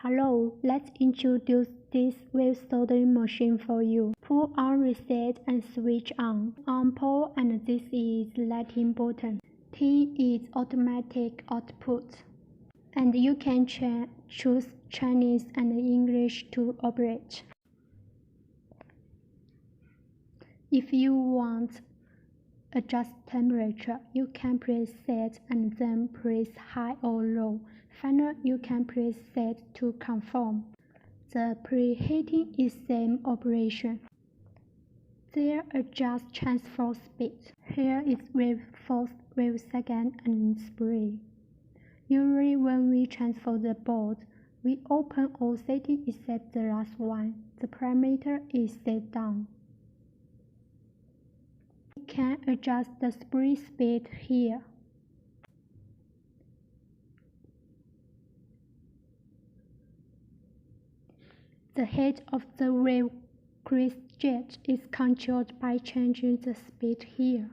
Hello, let's introduce this wave soldering machine for you. Pull on reset and switch on. Pull and this is lighting button. T is automatic output. And you can choose Chinese and English to operate. If you want adjust temperature, you can press set and then press high or low. Finally, you can press set to confirm. The preheating is same operation. There adjust transfer speed. Here is wave first, wave second, and spray. Usually when we transfer the board, we open all settings except the last one. The parameter is set down. We can adjust the spray speed here. The head of the wave crease jet is controlled by changing the speed here.